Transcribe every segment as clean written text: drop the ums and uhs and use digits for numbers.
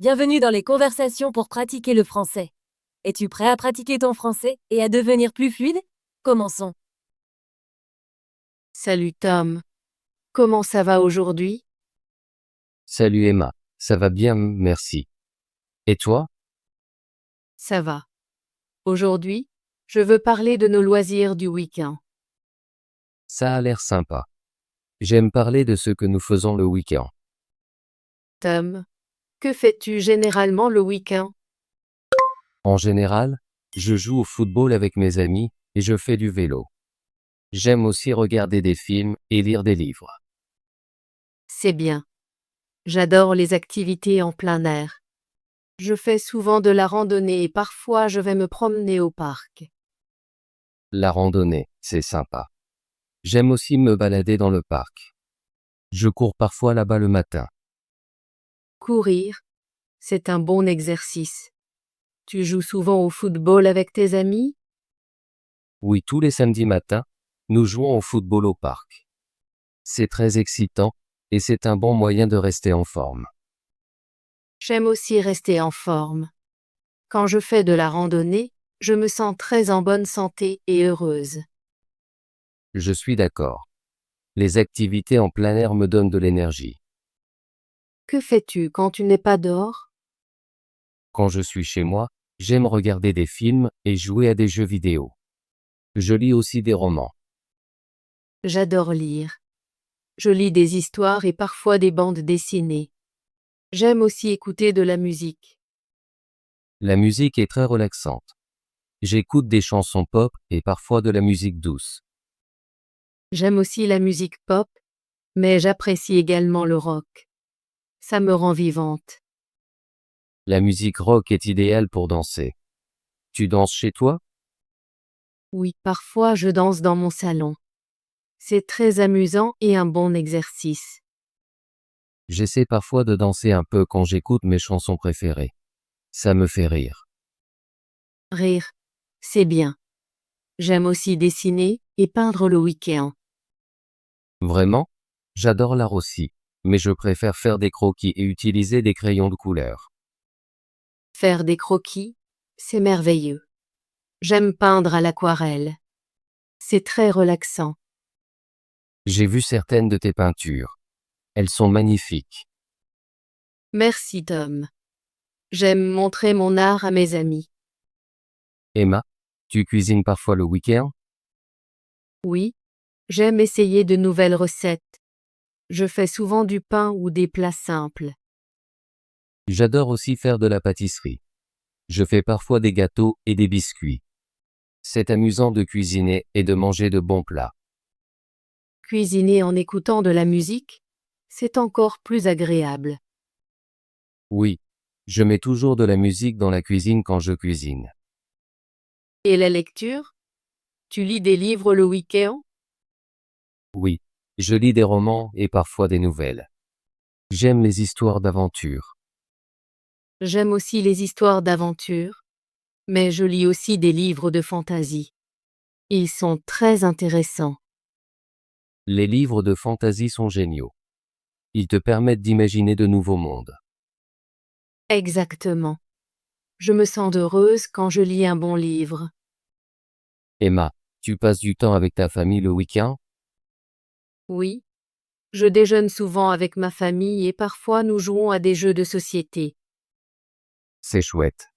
Bienvenue dans les conversations pour pratiquer le français. Es-tu prêt à pratiquer ton français et à devenir plus fluide? Commençons. Salut Tom. Comment ça va aujourd'hui? Salut Emma, ça va bien, merci. Et toi? Ça va. Aujourd'hui, je veux parler de nos loisirs du week-end. Ça a l'air sympa. J'aime parler de ce que nous faisons le week-end. Tom, que fais-tu généralement le week-end? En général, je joue au football avec mes amis et je fais du vélo. J'aime aussi regarder des films et lire des livres. C'est bien. J'adore les activités en plein air. Je fais souvent de la randonnée et parfois je vais me promener au parc. La randonnée, c'est sympa. J'aime aussi me balader dans le parc. Je cours parfois là-bas le matin. Courir, c'est un bon exercice. Tu joues souvent au football avec tes amis? Oui, tous les samedis matins, nous jouons au football au parc. C'est très excitant et c'est un bon moyen de rester en forme. J'aime aussi rester en forme. Quand je fais de la randonnée, je me sens très en bonne santé et heureuse. Je suis d'accord. Les activités en plein air me donnent de l'énergie. Que fais-tu quand tu n'es pas dehors? Quand je suis chez moi, j'aime regarder des films et jouer à des jeux vidéo. Je lis aussi des romans. J'adore lire. Je lis des histoires et parfois des bandes dessinées. J'aime aussi écouter de la musique. La musique est très relaxante. J'écoute des chansons pop et parfois de la musique douce. J'aime aussi la musique pop, mais j'apprécie également le rock. Ça me rend vivante. La musique rock est idéale pour danser. Tu danses chez toi? Oui, parfois je danse dans mon salon. C'est très amusant et un bon exercice. J'essaie parfois de danser un peu quand j'écoute mes chansons préférées. Ça me fait rire. Rire, c'est bien. J'aime aussi dessiner et peindre le week-end. Vraiment? J'adore l'art aussi, mais je préfère faire des croquis et utiliser des crayons de couleur. Faire des croquis, c'est merveilleux. J'aime peindre à l'aquarelle. C'est très relaxant. J'ai vu certaines de tes peintures. Elles sont magnifiques. Merci Tom. J'aime montrer mon art à mes amis. Emma, tu cuisines parfois le week-end? Oui, j'aime essayer de nouvelles recettes. Je fais souvent du pain ou des plats simples. J'adore aussi faire de la pâtisserie. Je fais parfois des gâteaux et des biscuits. C'est amusant de cuisiner et de manger de bons plats. Cuisiner en écoutant de la musique, c'est encore plus agréable. Oui, je mets toujours de la musique dans la cuisine quand je cuisine. Et la lecture? Tu lis des livres le week-end? Oui, je lis des romans et parfois des nouvelles. J'aime les histoires d'aventure. J'aime aussi les histoires d'aventure, mais je lis aussi des livres de fantaisie. Ils sont très intéressants. Les livres de fantaisie sont géniaux. Ils te permettent d'imaginer de nouveaux mondes. Exactement. Je me sens heureuse quand je lis un bon livre. Emma, tu passes du temps avec ta famille le week-end? Oui, je déjeune souvent avec ma famille et parfois nous jouons à des jeux de société. C'est chouette.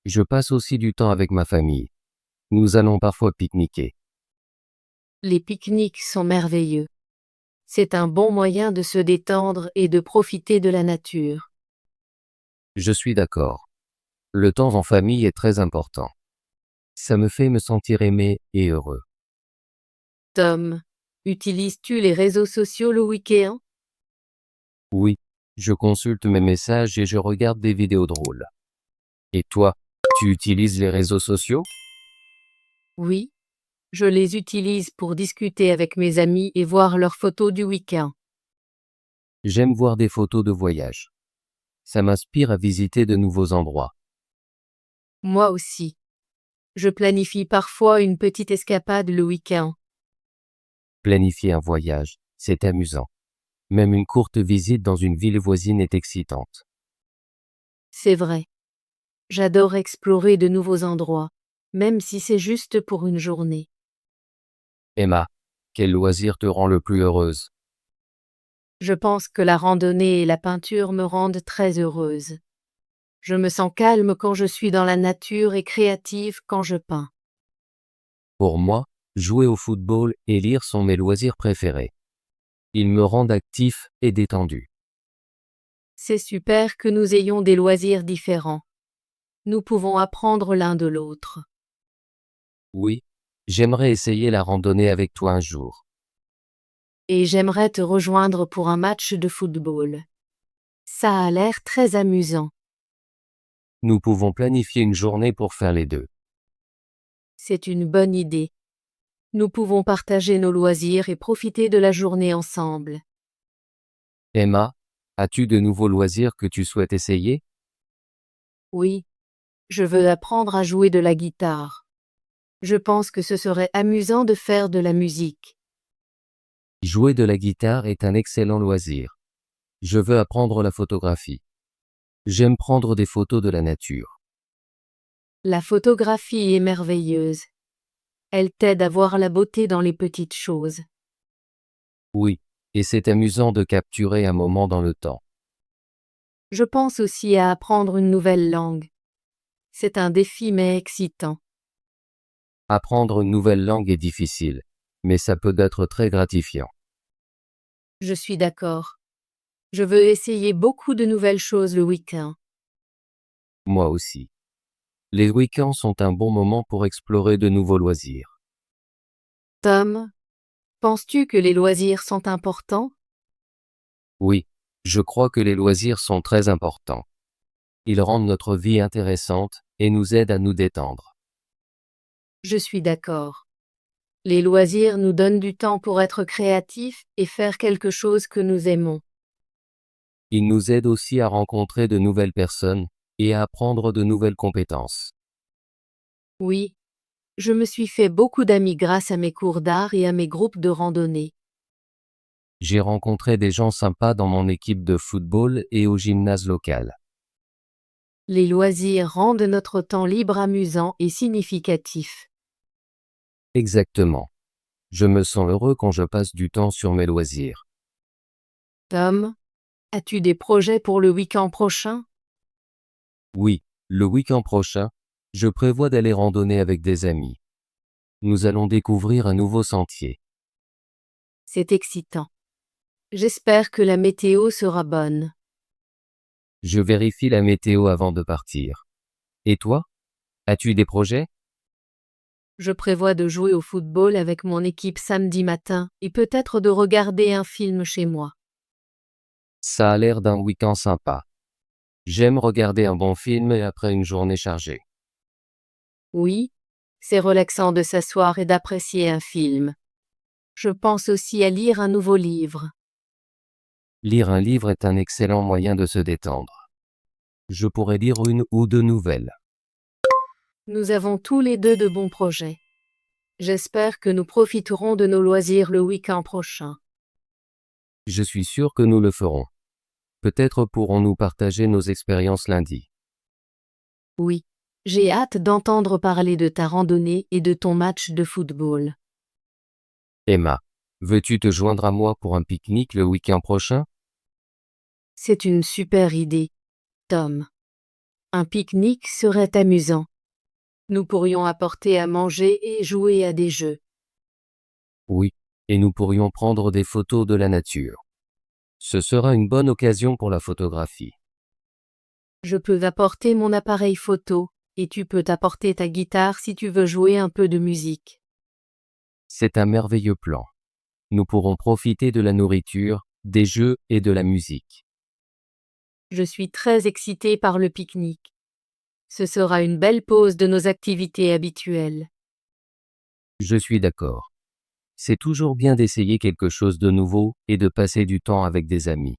Je passe aussi du temps avec ma famille. Nous allons parfois pique-niquer. Les pique-niques sont merveilleux. C'est un bon moyen de se détendre et de profiter de la nature. Je suis d'accord. Le temps en famille est très important. Ça me fait me sentir aimé et heureux. Tom, utilises-tu les réseaux sociaux le week-end? Oui, je consulte mes messages et je regarde des vidéos drôles. Et toi, tu utilises les réseaux sociaux? Oui, je les utilise pour discuter avec mes amis et voir leurs photos du week-end. J'aime voir des photos de voyage. Ça m'inspire à visiter de nouveaux endroits. Moi aussi. Je planifie parfois une petite escapade le week-end. Planifier un voyage, c'est amusant. Même une courte visite dans une ville voisine est excitante. C'est vrai. J'adore explorer de nouveaux endroits, même si c'est juste pour une journée. Emma, quel loisir te rend le plus heureuse? Je pense que la randonnée et la peinture me rendent très heureuse. Je me sens calme quand je suis dans la nature et créative quand je peins. Pour moi, jouer au football et lire sont mes loisirs préférés. Ils me rendent actif et détendu. C'est super que nous ayons des loisirs différents. Nous pouvons apprendre l'un de l'autre. Oui, j'aimerais essayer la randonnée avec toi un jour. Et j'aimerais te rejoindre pour un match de football. Ça a l'air très amusant. Nous pouvons planifier une journée pour faire les deux. C'est une bonne idée. Nous pouvons partager nos loisirs et profiter de la journée ensemble. Emma, as-tu de nouveaux loisirs que tu souhaites essayer? Oui, je veux apprendre à jouer de la guitare. Je pense que ce serait amusant de faire de la musique. Jouer de la guitare est un excellent loisir. Je veux apprendre la photographie. J'aime prendre des photos de la nature. La photographie est merveilleuse. Elle t'aide à voir la beauté dans les petites choses. Oui, et c'est amusant de capturer un moment dans le temps. Je pense aussi à apprendre une nouvelle langue. C'est un défi mais excitant. Apprendre une nouvelle langue est difficile, mais ça peut être très gratifiant. Je suis d'accord. Je veux essayer beaucoup de nouvelles choses le week-end. Moi aussi. Les week-ends sont un bon moment pour explorer de nouveaux loisirs. Tom, penses-tu que les loisirs sont importants? Oui, je crois que les loisirs sont très importants. Ils rendent notre vie intéressante et nous aident à nous détendre. Je suis d'accord. Les loisirs nous donnent du temps pour être créatifs et faire quelque chose que nous aimons. Ils nous aident aussi à rencontrer de nouvelles personnes et à apprendre de nouvelles compétences. Oui, je me suis fait beaucoup d'amis grâce à mes cours d'art et à mes groupes de randonnée. J'ai rencontré des gens sympas dans mon équipe de football et au gymnase local. Les loisirs rendent notre temps libre amusant et significatif. Exactement. Je me sens heureux quand je passe du temps sur mes loisirs. Tom, as-tu des projets pour le week-end prochain? Oui, le week-end prochain, je prévois d'aller randonner avec des amis. Nous allons découvrir un nouveau sentier. C'est excitant. J'espère que la météo sera bonne. Je vérifie la météo avant de partir. Et toi? As-tu des projets? Je prévois de jouer au football avec mon équipe samedi matin et peut-être de regarder un film chez moi. Ça a l'air d'un week-end sympa. J'aime regarder un bon film après une journée chargée. Oui, c'est relaxant de s'asseoir et d'apprécier un film. Je pense aussi à lire un nouveau livre. Lire un livre est un excellent moyen de se détendre. Je pourrais lire une ou deux nouvelles. Nous avons tous les deux de bons projets. J'espère que nous profiterons de nos loisirs le week-end prochain. Je suis sûr que nous le ferons. Peut-être pourrons-nous partager nos expériences lundi. Oui, j'ai hâte d'entendre parler de ta randonnée et de ton match de football. Emma, veux-tu te joindre à moi pour un pique-nique le week-end prochain? C'est une super idée, Tom. Un pique-nique serait amusant. Nous pourrions apporter à manger et jouer à des jeux. Oui, et nous pourrions prendre des photos de la nature. Ce sera une bonne occasion pour la photographie. Je peux apporter mon appareil photo, et tu peux t'apporter ta guitare si tu veux jouer un peu de musique. C'est un merveilleux plan. Nous pourrons profiter de la nourriture, des jeux et de la musique. Je suis très excitée par le pique-nique. Ce sera une belle pause de nos activités habituelles. Je suis d'accord. C'est toujours bien d'essayer quelque chose de nouveau et de passer du temps avec des amis.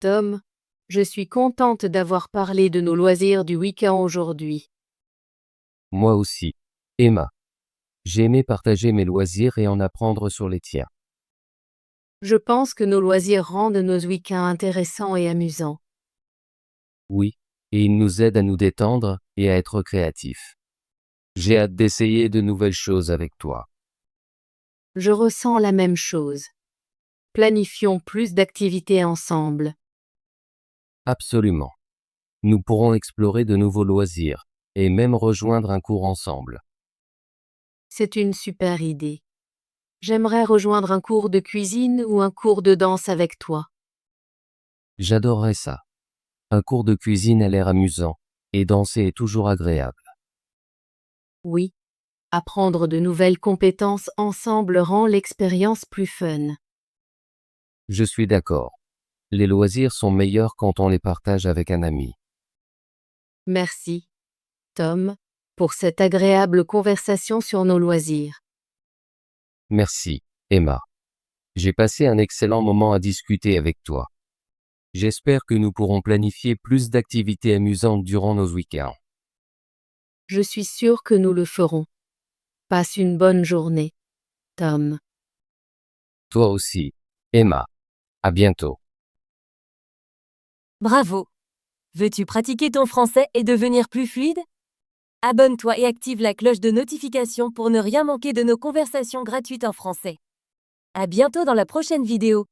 Tom, je suis contente d'avoir parlé de nos loisirs du week-end aujourd'hui. Moi aussi. Emma. J'ai aimé partager mes loisirs et en apprendre sur les tiens. Je pense que nos loisirs rendent nos week-ends intéressants et amusants. Oui, et il nous aide à nous détendre et à être créatifs. J'ai hâte d'essayer de nouvelles choses avec toi. Je ressens la même chose. Planifions plus d'activités ensemble. Absolument. Nous pourrons explorer de nouveaux loisirs, et même rejoindre un cours ensemble. C'est une super idée. J'aimerais rejoindre un cours de cuisine ou un cours de danse avec toi. J'adorerais ça. Un cours de cuisine a l'air amusant, et danser est toujours agréable. Oui, apprendre de nouvelles compétences ensemble rend l'expérience plus fun. Je suis d'accord. Les loisirs sont meilleurs quand on les partage avec un ami. Merci, Tom, pour cette agréable conversation sur nos loisirs. Merci, Emma. J'ai passé un excellent moment à discuter avec toi. J'espère que nous pourrons planifier plus d'activités amusantes durant nos week-ends. Je suis sûre que nous le ferons. Passe une bonne journée, Tom. Toi aussi, Emma. À bientôt. Bravo! Veux-tu pratiquer ton français et devenir plus fluide? Abonne-toi et active la cloche de notification pour ne rien manquer de nos conversations gratuites en français. À bientôt dans la prochaine vidéo.